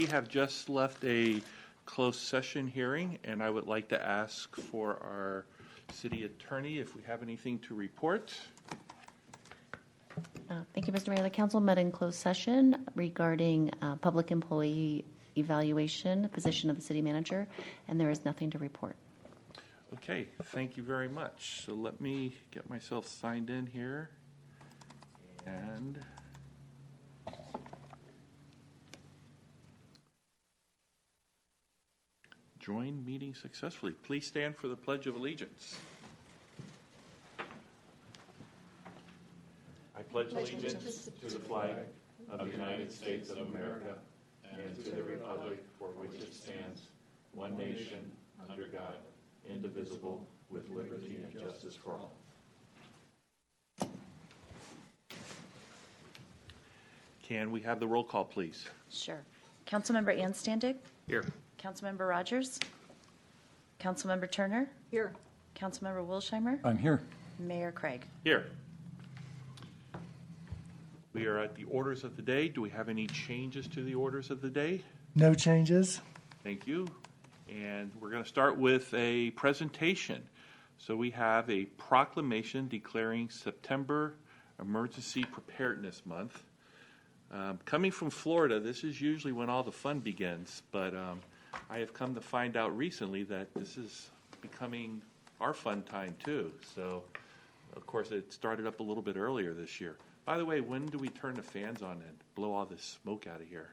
We have just left a closed session hearing, and I would like to ask for our city attorney if we have anything to report. Thank you, Mr. Mayor. The council met in closed session regarding public employee evaluation, position of the city manager, and there is nothing to report. Okay, thank you very much. So let me get myself signed in here. And join meeting successfully. Please stand for the Pledge of Allegiance. I pledge allegiance to the flag of the United States of America and to the republic for which it stands, one nation, under God, indivisible, with liberty and justice for all. Can we have the roll call, please? Sure. Councilmember Anstandig? Here. Councilmember Rogers? Councilmember Turner? Here. Councilmember Wilsheimer? I'm here. Mayor Craig? Here. We are at the orders of the day. Do we have any changes to the orders of the day? No changes. Thank you. And we're going to start with a presentation. So we have a proclamation declaring September Emergency Preparedness Month. Coming from Florida, this is usually when all the fun begins, but I have come to find out recently that this is becoming our fun time too. So, of course, it started up a little bit earlier this year. By the way, when do we turn the fans on and blow all this smoke out of here?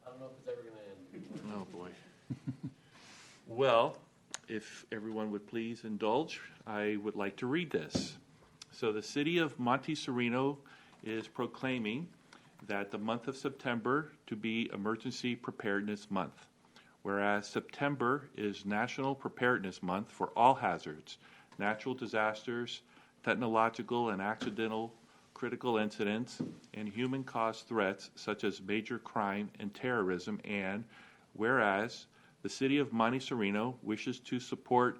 I don't know if it's ever going to end. Oh, boy. Well, if everyone would please indulge, I would like to read this. So the city of Monte Sereno is proclaiming that the month of September to be Emergency Preparedness Month, whereas September is National Preparedness Month for all hazards, natural disasters, technological and accidental critical incidents, and human-caused threats such as major crime and terrorism, and whereas the city of Monte Sereno wishes to support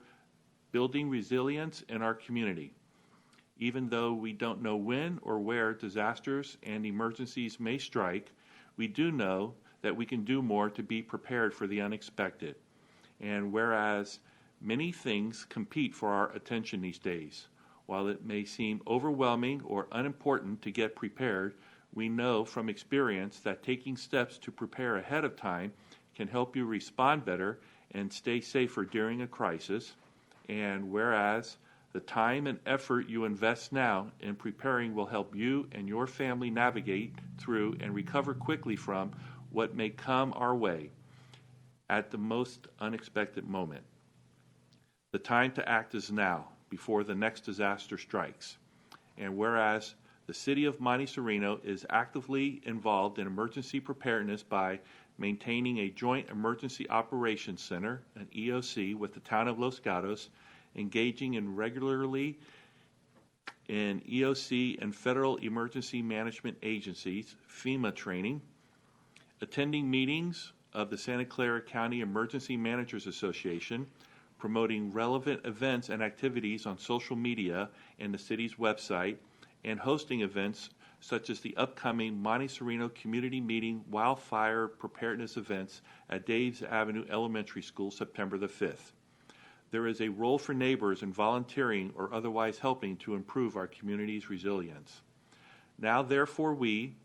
building resilience in our community. Even though we don't know when or where disasters and emergencies may strike, we do know that we can do more to be prepared for the unexpected. And whereas many things compete for our attention these days, while it may seem overwhelming or unimportant to get prepared, we know from experience that taking steps to prepare ahead of time can help you respond better and stay safer during a crisis. And whereas the time and effort you invest now in preparing will help you and your family navigate through and recover quickly from what may come our way at the most unexpected moment. The time to act is now, before the next disaster strikes. And whereas the city of Monte Sereno is actively involved in emergency preparedness by maintaining a Joint Emergency Operations Center, an EOC, with the town of Los Gatos, engaging in regularly in EOC and federal emergency management agencies, FEMA training, attending meetings of the Santa Clara County Emergency Managers Association, promoting relevant events and activities on social media and the city's website, and hosting events such as the upcoming Monte Sereno Community Meeting Wildfire Preparedness events at Daves Avenue Elementary School, September the 5th. There is a role for neighbors in volunteering or otherwise helping to improve our community's resilience. Now, therefore, we,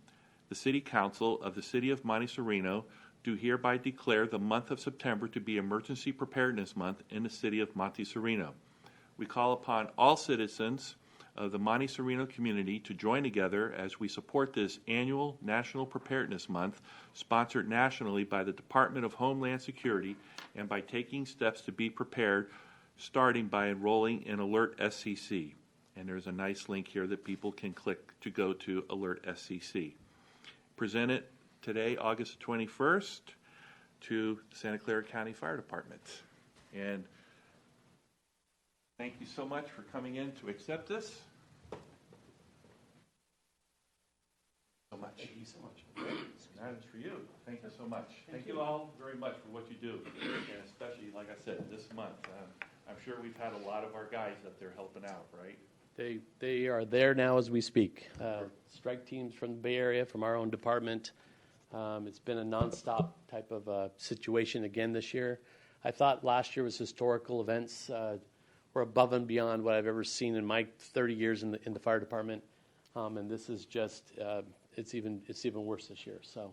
the City Council of the City of Monte Sereno, do hereby declare the month of September to be Emergency Preparedness Month in the City of Monte Sereno. We call upon all citizens of the Monte Sereno community to join together as we support this annual National Preparedness Month, sponsored nationally by the Department of Homeland Security, and by taking steps to be prepared, starting by enrolling in Alert SCC. And there's a nice link here that people can click to go to Alert SCC. Presented today, August 21st, to the Santa Clara County Fire Department. And thank you so much for coming in to accept this. So much. Thank you so much. That is for you. Thank you so much. Thank you all very much for what you do, and especially, like I said, this month. I'm sure we've had a lot of our guys up there helping out, right? They are there now as we speak. Strike teams from the Bay Area, from our own department, It's been a nonstop type of situation again this year. I thought last year was historical events were above and beyond what I've ever seen in my 30 years in the fire department, and this is just it's even worse this year. So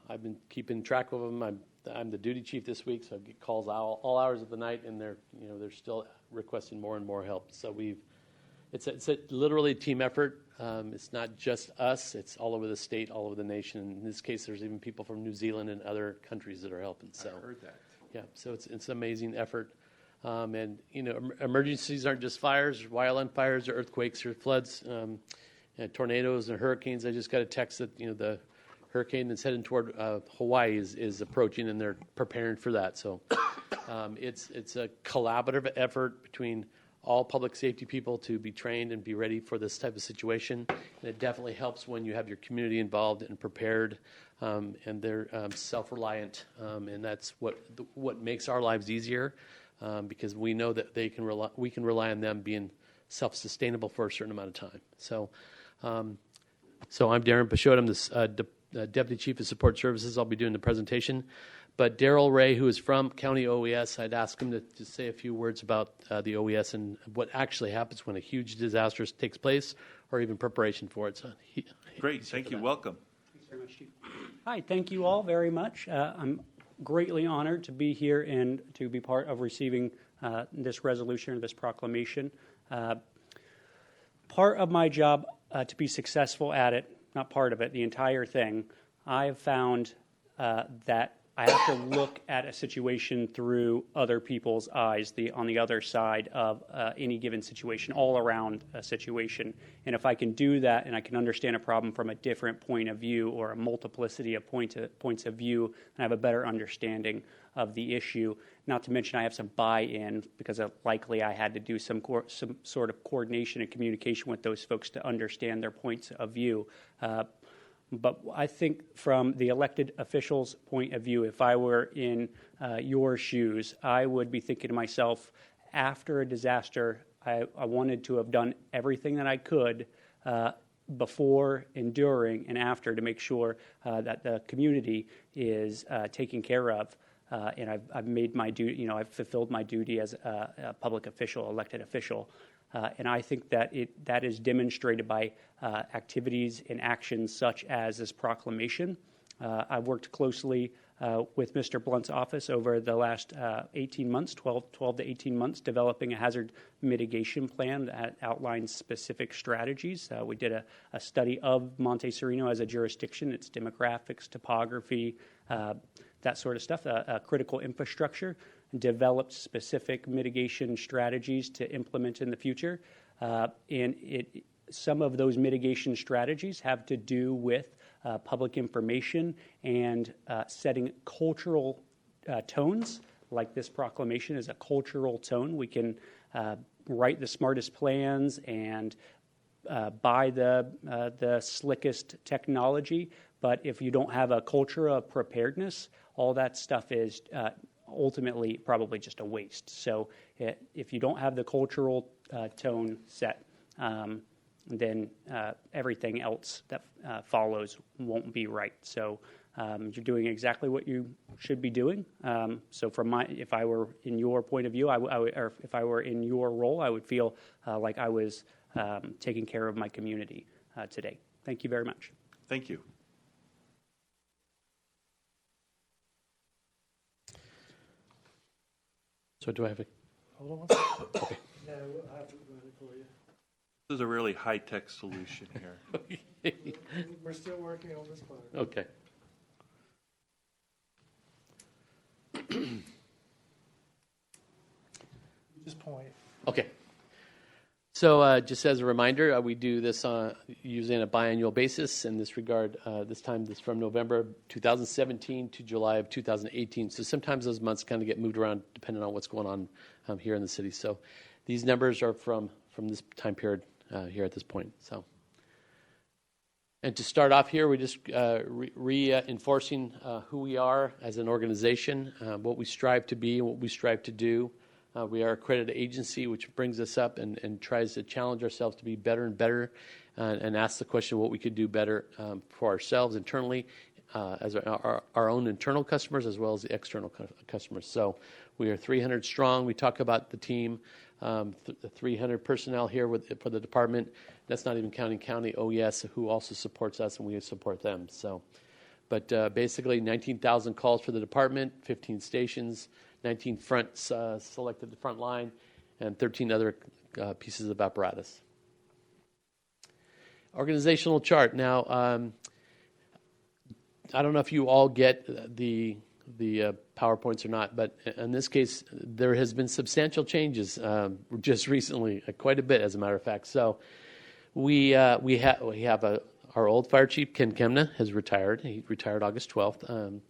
I've been keeping track of them. I'm the duty chief this week, so I get calls all hours of the night, and they're still requesting more and more help. So it's literally a team effort. It's not just us; it's all over the state, all over the nation. In this case, there's even people from New Zealand and other countries that are helping. So I heard that. yeah, so it's an amazing effort. And emergencies aren't just fires, wildland fires, or earthquakes, or floods, and tornadoes and hurricanes. I just got a text that the hurricane that's heading toward Hawaii is approaching, and they're preparing for that. So it's a collaborative effort between all public safety people to be trained and be ready for this type of situation. And it definitely helps when you have your community involved and prepared, and they're self-reliant, and that's what makes our lives easier, because we know that we can rely on them being self-sustainable for a certain amount of time. So I'm Darren Pashot. I'm the Deputy Chief of Support Services. I'll be doing the presentation. But Daryl Ray, who is from County OES, I'd ask him to say a few words about the OES and what actually happens when a huge disaster takes place, or even preparation for it. So Great, thank you. Welcome. Thanks very much, Chief. Hi, thank you all very much. I'm greatly honored to be here and to be part of receiving this resolution or this proclamation. Part of my job to be successful at it, not part of it, the entire thing, I have found that I have to look at a situation through other people's eyes, on the other side of any given situation, all around a situation. And if I can do that and I can understand a problem from a different point of view or a multiplicity of points of view, and I have a better understanding of the issue, not to mention I have some buy-in because likely I had to do some sort of coordination and communication with those folks to understand their points of view. But I think from the elected officials' point of view, if I were in your shoes, I would be thinking to myself, after a disaster, I wanted to have done everything that I could before, and during, and after to make sure that the community is taken care of. And I've made my duty, I've fulfilled my duty as a public official, elected official. And I think that that is demonstrated by activities and actions such as this proclamation. I've worked closely with Mr. Blunt's office over the last 18 months, 12 to 18 months, developing a hazard mitigation plan that outlines specific strategies. We did a study of Monte Sereno as a jurisdiction, its demographics, topography, that sort of stuff, critical infrastructure, developed specific mitigation strategies to implement in the future. Some of those mitigation strategies have to do with public information and setting cultural tones, like this proclamation is a cultural tone. We can write the smartest plans and buy the slickest technology, but if you don't have a culture of preparedness, all that stuff is ultimately probably just a waste. So if you don't have the cultural tone set, then everything else that follows won't be right. So you're doing exactly what you should be doing. So if I were in your point of view, or if I were in your role, I would feel like I was taking care of my community today. Thank you very much. Thank you. So do I have a... Hold on one second. Okay. No, I have to run it for you. This is a really high-tech solution here. We're still working on this part. Okay. Just point. Okay. So just as a reminder, we do this usually on a biannual basis. In this regard, this time this from November 2017 to July of 2018. So sometimes those months kind of get moved around depending on what's going on here in the city. So these numbers are from this time period here at this point. So, and to start off here, we just reinforcing who we are as an organization, what we strive to be, and what we strive to do. We are a accredited agency, which brings us up and tries to challenge ourselves to be better and better, and ask the question what we could do better for ourselves internally as our own internal customers as well as the external customers. So we are 300 strong. We talk about the team, 300 personnel here for the department. That's not even counting County OES, who also supports us, and we support them. So, but basically 19,000 calls for the department, 15 stations, 19 fronts selected the front line, and 13 other pieces of apparatus. Organizational chart. Now, I don't know if you all get the PowerPoints or not, but in this case, there has been substantial changes just recently, quite a bit, as a matter of fact. So we have our old fire chief, Ken Kemna, has retired. He retired August 12th.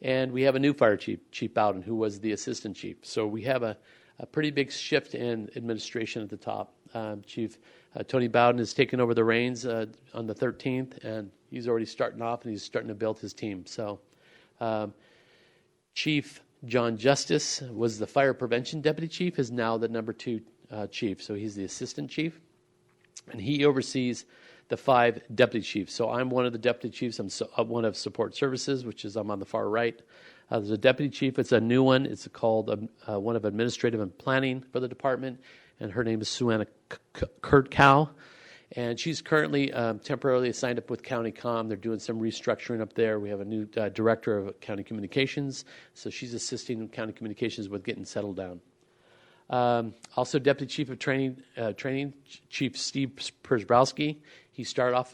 And we have a new fire chief, Chief Bowden, who was the assistant chief. So we have a pretty big shift in administration at the top. Chief Tony Bowden has taken over the reins on the 13th, and he's already starting off, and he's starting to build his team. So Chief John Justice was the fire prevention deputy chief, is now the number 2 chief. So he's the assistant chief, and he oversees the 5 deputy chiefs. So I'm one of the deputy chiefs. I'm one of support services, which is I'm on the far right. There's a deputy chief. It's a new one. It's called one of administrative and planning for the department, and her name is Suanna Kurtkow. And she's currently temporarily assigned up with County Com. They're doing some restructuring up there. We have a new director of county communications, so she's assisting county communications with getting settled down. Also, Deputy Chief of Training, Chief Steve Przbrowski. He started off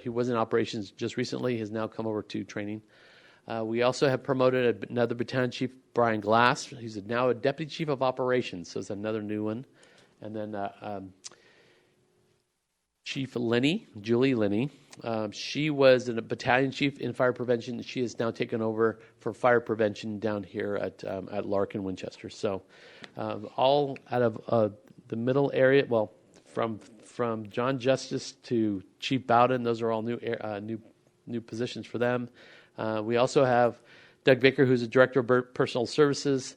he was in operations just recently. Has now come over to training. We also have promoted another battalion chief, Brian Glass. He's now a Deputy Chief of Operations, so it's another new one. And then Chief Lenny, Julie Lenny. She was a battalion chief in fire prevention. She has now taken over for fire prevention down here at Larkin, Winchester. So all out of the middle area, well, from John Justice to Chief Bowden, those are all new positions for them. We also have Doug Baker, who's the Director of Personal Services,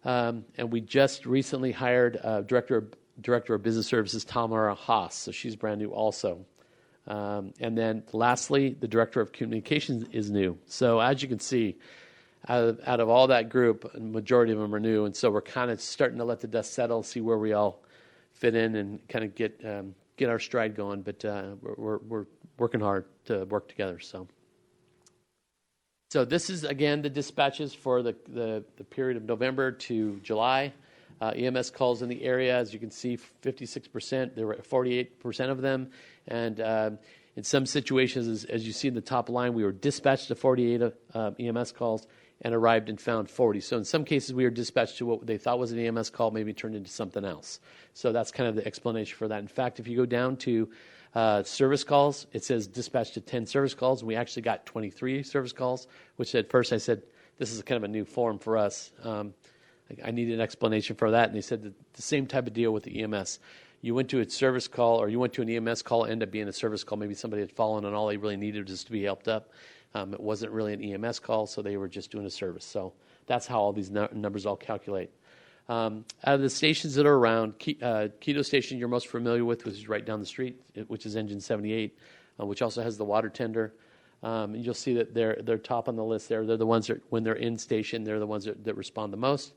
and we just recently hired Director of Business Services, Tamara Haas, so she's brand new also. And then lastly, the Director of Communications is new. So as you can see, out of all that group, the majority of them are new, and so we're kind of starting to let the dust settle, see where we all fit in, and kind of get our stride going. But we're working hard to work together. So this is, again, the dispatches for the period of November to July. EMS calls in the area, as you can see, 56%. There were 48% of them. And in some situations, as you see in the top line, we were dispatched to 48 EMS calls and arrived and found 40. So in some cases, we were dispatched to what they thought was an EMS call, maybe turned into something else. So that's kind of the explanation for that. In fact, if you go down to service calls, it says dispatched to 10 service calls, and we actually got 23 service calls, which at first I said, this is kind of a new form for us. I needed an explanation for that, and they said that the same type of deal with the EMS. You went to a service call, or you went to an EMS call, ended up being a service call. Maybe somebody had fallen, and all they really needed was to be helped up. It wasn't really an EMS call, so they were just doing a service. So that's how all these numbers all calculate. Out of the stations that are around, Quito Station you're most familiar with, which is right down the street, which is Engine 78, which also has the water tender. And you'll see that they're top on the list there. They're the ones that, when they're in station, they're the ones that respond the most.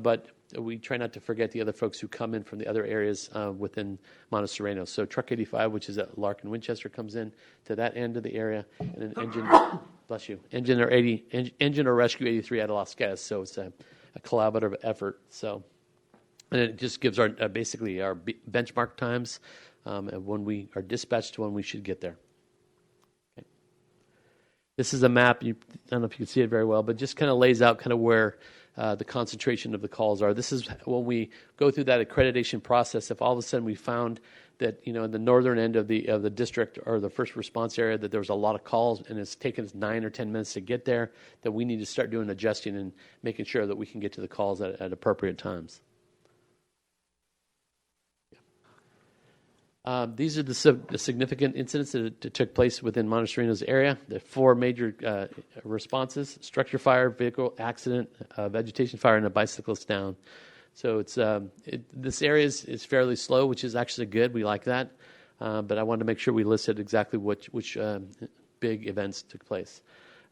But we try not to forget the other folks who come in from the other areas within Monte Sereno. So Truck 85, which is at Larkin, Winchester, comes in to that end of the area, and an engine, bless you, engine or rescue 83 out of Las Casas. So it's a collaborative effort. So, and it just gives our basically our benchmark times and when we are dispatched to when we should get there. Okay. This is a map. I don't know if you can see it very well, but just kind of lays out kind of where the concentration of the calls are. This is when we go through that accreditation process. If all of a sudden we found that, you know, in the northern end of the district or the first response area that there was a lot of calls and it's taken us 9 or 10 minutes to get there, that we need to start doing adjusting and making sure that we can get to the calls at appropriate times. These are the significant incidents that took place within Monte Sereno's area. There are 4 major responses: structure fire, vehicle accident, vegetation fire, and a bicyclist down. So it's this area is fairly slow, which is actually good. We like that. But I wanted to make sure we listed exactly which big events took place.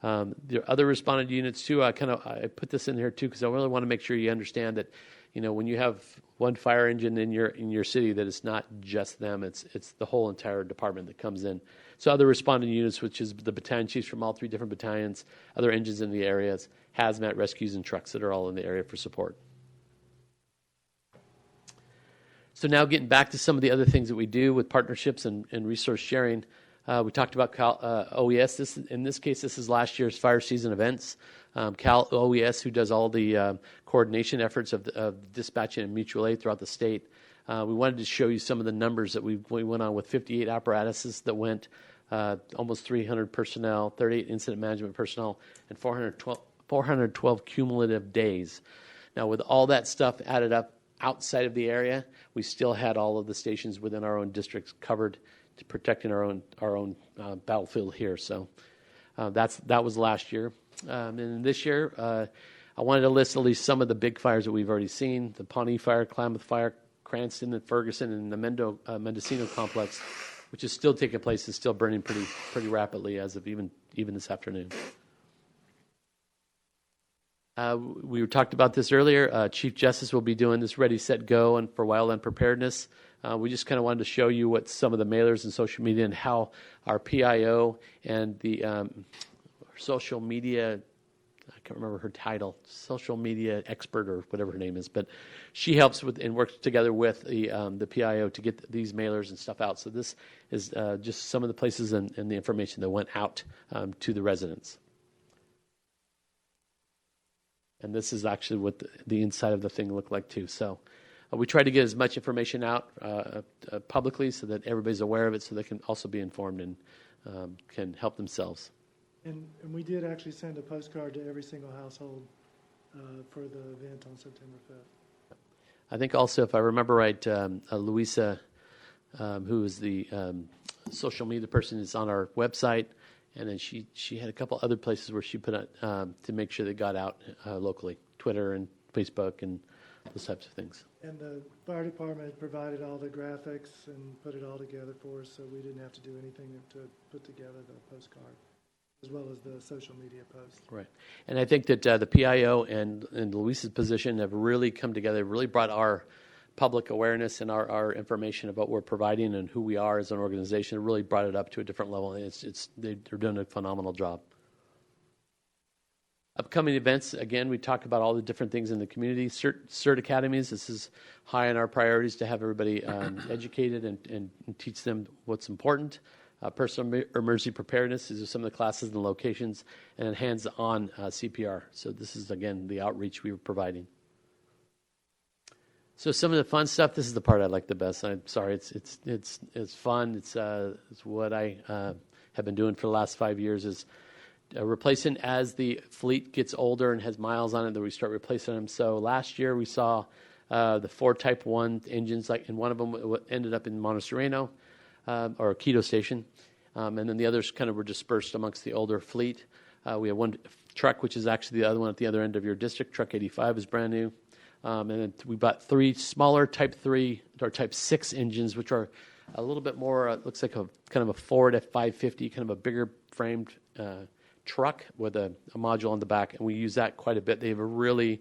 There are other responded units too. I put this in here too because I really want to make sure you understand that, when you have one fire engine in your city, that it's not just them; it's the whole entire department that comes in. So other responding units, which is the battalion chiefs from all 3 different battalions, other engines in the areas, hazmat rescues and trucks that are all in the area for support. So now getting back to some of the other things that we do with partnerships and resource sharing. We talked about Cal OES. In this case, this is last year's fire season events. Cal OES, who does all the coordination efforts of dispatching and mutual aid throughout the state. We wanted to show you some of the numbers that we went on with 58 apparatuses that went, almost 300 personnel, 38 incident management personnel, and 412 cumulative days. Now, with all that stuff added up outside of the area, we still had all of the stations within our own districts covered to protecting our own battlefield here. So that was last year. And this year, I wanted to list at least some of the big fires that we've already seen: the Pawnee Fire, Klamath Fire, Cranston and Ferguson, and the Mendocino complex, which is still taking place, is still burning pretty rapidly as of even this afternoon. We talked about this earlier. Chief Justice will be doing this Ready, Set, Go and for wildland preparedness. We just kind of wanted to show you what some of the mailers and social media and how our PIO and the social media, I can't remember her title, social media expert or whatever her name is, but she helps with and works together with the PIO to get these mailers and stuff out. So this is just some of the places and the information that went out to the residents. And this is actually what the inside of the thing looked like too. So we try to get as much information out publicly so that everybody's aware of it, so they can also be informed and can help themselves. And we did actually send a postcard to every single household for the event on September 5th. I think also, if I remember right, Louisa, who is the social media person, is on our website. And then she had a couple other places where she put it to make sure they got out locally, Twitter and Facebook and those types of things. And the fire department provided all the graphics and put it all together for us, so we didn't have to do anything to put together the postcard, as well as the social media post. Right. And I think that the PIO and Luis's position have really come together, really brought our public awareness and our information about what we're providing and who we are as an organization. It really brought it up to a different level. They're doing a phenomenal job. Upcoming events, again, we talk about all the different things in the community. CERT academies, this is high on our priorities to have everybody educated and teach them what's important. Personal emergency preparedness, these are some of the classes and locations, and then hands-on CPR. So this is, again, the outreach we were providing. So some of the fun stuff. This is the part I like the best. I'm sorry, it's fun. It's what I have been doing for the last 5 years. Is replacing as the fleet gets older and has miles on it, that we start replacing them. So last year we saw the 4 Type 1 engines, and one of them ended up in Monte Sereno or Quito Station, and then the others kind of were dispersed amongst the older fleet. We have one truck, which is actually the other one at the other end of your district. Truck 85 is brand new. And then we bought 3 smaller Type 3 or Type 6 engines, which are a little bit more, looks like a kind of a Ford F550, kind of a bigger framed truck with a module on the back. And we use that quite a bit. They've really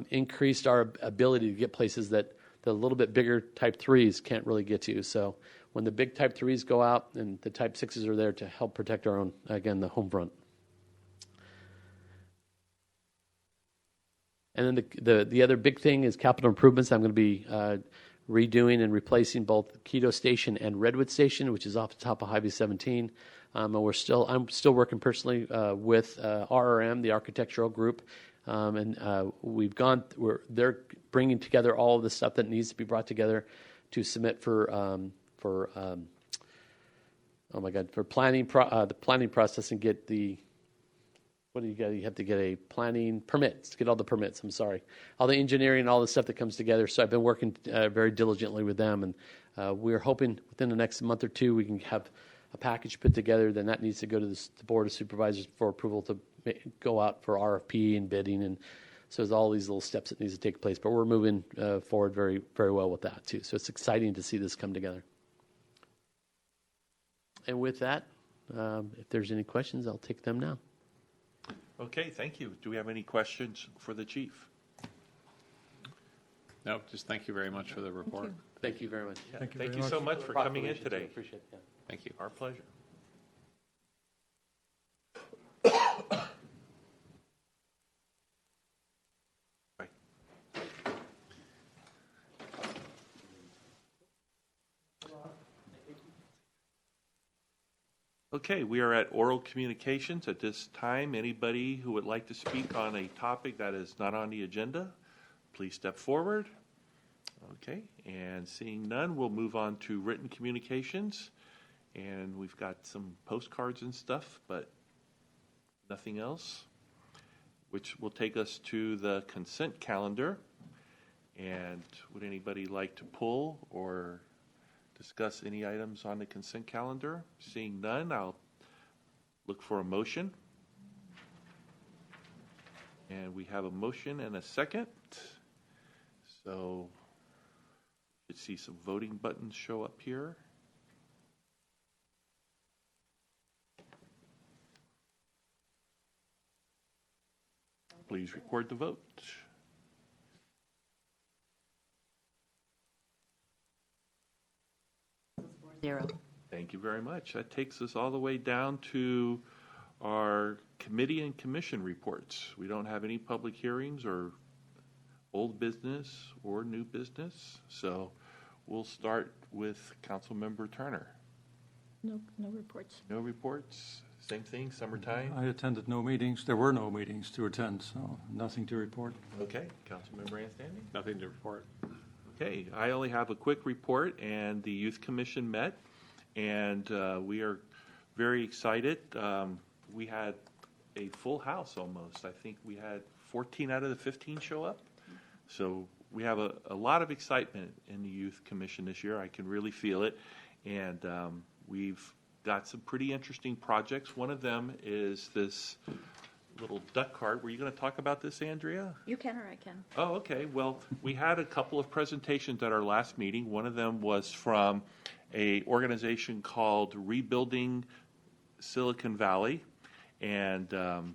increased our ability to get places that the little bit bigger Type 3s can't really get to. So when the big Type 3s go out, and the Type 6s are there to help protect our own, again, the home front. And then the other big thing is capital improvements. I'm going to be redoing and replacing both Quito Station and Redwood Station, which is off the top of Highway 17. And I'm still working personally with RRM, the architectural group, and they're bringing together all of the stuff that needs to be brought together to submit for planning the planning process and get the. What do you got? You have to get a planning permits, to get all the permits, I'm sorry. All the engineering, all the stuff that comes together. So I've been working very diligently with them, and we're hoping within the next month or 2 we can have a package put together. Then that needs to go to the Board of Supervisors for approval to go out for RFP and bidding. And so there's all these little steps that needs to take place. But we're moving forward very, very well with that too. So it's exciting to see this come together. And with that, If there's any questions, I'll take them now. Okay, thank you. Do we have any questions for the chief? No, just thank you very much for the report. Thank you very much. Yeah, thank you so much for coming in today. Appreciate it. Yeah. Thank you. Our pleasure. Bye. Okay, we are at oral communications. At this time, anybody who would like to speak on a topic that is not on the agenda, please step forward. Okay, and seeing none, we'll move on to written communications. And we've got some postcards and stuff, but nothing else, which will take us to the consent calendar. And would anybody like to pull or discuss any items on the consent calendar? Seeing none, I'll look for a motion. And we have a motion and a second. So you should see some voting buttons show up here. Please record the vote. Zero. Thank you very much. That takes us all the way down to our committee and commission reports. We don't have any public hearings or old business or new business. So we'll start with Councilmember Turner. No reports. No reports? Same thing, summertime? I attended no meetings. There were no meetings to attend, so nothing to report. Okay, Councilmember Anstanding? Nothing to report. Okay, I only have a quick report, and the Youth Commission met, and we are very excited. We had a full house almost. I think we had 14 out of the 15 show up. So we have a lot of excitement in the Youth Commission this year. I can really feel it, and we've got some pretty interesting projects. One of them is this little duck cart. Were you going to talk about this, Andrea? You can or I can. Oh, okay. Well, we had a couple of presentations at our last meeting. One of them was from a organization called Rebuilding Silicon Valley, and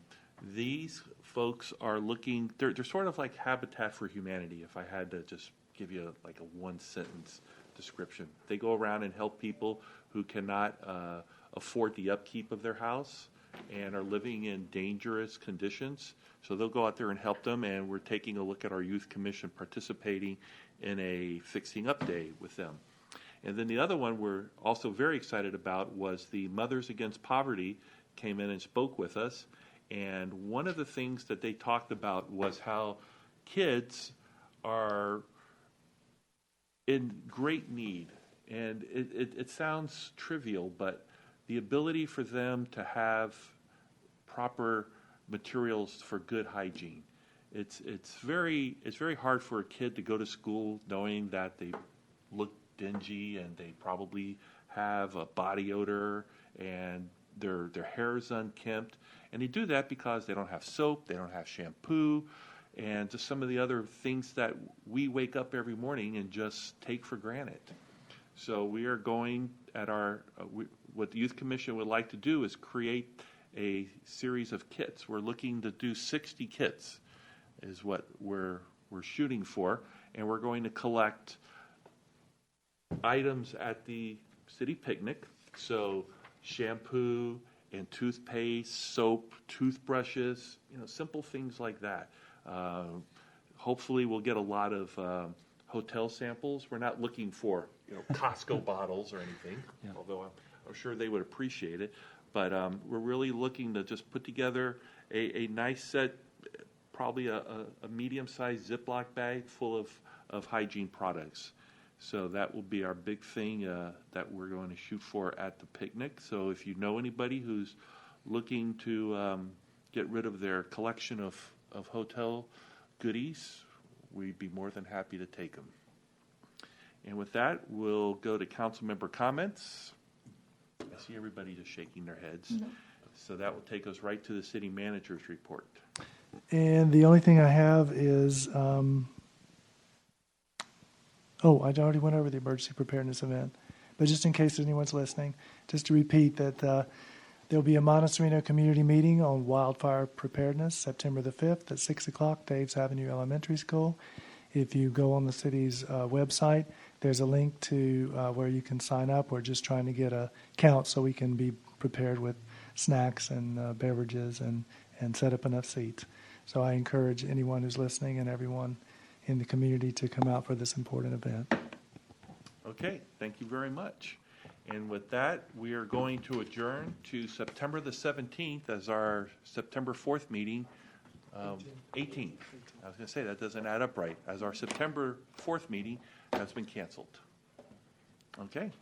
these folks are looking. They're sort of like Habitat for Humanity. If I had to just give you like a one-sentence description, they go around and help people who cannot afford the upkeep of their house and are living in dangerous conditions. So they'll go out there and help them, and we're taking a look at our Youth Commission participating in a Fixing Up Day with them. And then the other one we're also very excited about was the Mothers Against Poverty came in and spoke with us. And one of the things that they talked about was how kids are in great need. And it sounds trivial, but the ability for them to have proper materials for good hygiene. It's very hard for a kid to go to school knowing that they look dingy and they probably have a body odor and their hair is unkempt. And they do that because they don't have soap, they don't have shampoo, and just some of the other things that we wake up every morning and just take for granted. So we are going at our, what the Youth Commission would like to do is create a series of kits. We're looking to do 60 kits is what we're shooting for, and we're going to collect items at the city picnic. So shampoo and toothpaste, soap, toothbrushes, simple things like that. Hopefully we'll get a lot of hotel samples. We're not looking for Costco bottles or anything, although I'm sure they would appreciate it. But we're really looking to just put together a nice set, probably a medium-sized Ziploc bag full of hygiene products. So that will be our big thing that we're going to shoot for at the picnic. So if you know anybody who's looking to get rid of their collection of hotel goodies, we'd be more than happy to take them. And with that, we'll go to council member comments. I see everybody just shaking their heads. No. So that will take us right to the city manager's report. And the only thing I have is, I already went over the emergency preparedness event, but just in case anyone's listening, just to repeat that There'll be a Monte Sereno community meeting on wildfire preparedness, September the 5th at 6 o'clock, Daves Avenue Elementary School. If you go on the city's website, there's a link to where you can sign up. We're just trying to get a count so we can be prepared with snacks and beverages and set up enough seats. So I encourage anyone who's listening and everyone in the community to come out for this important event. Okay, thank you very much. And with that, we are going to adjourn to September the 17th as our September 4th meeting. 18th. I was going to say, that doesn't add up right, as our September 4th meeting has been canceled. Okay,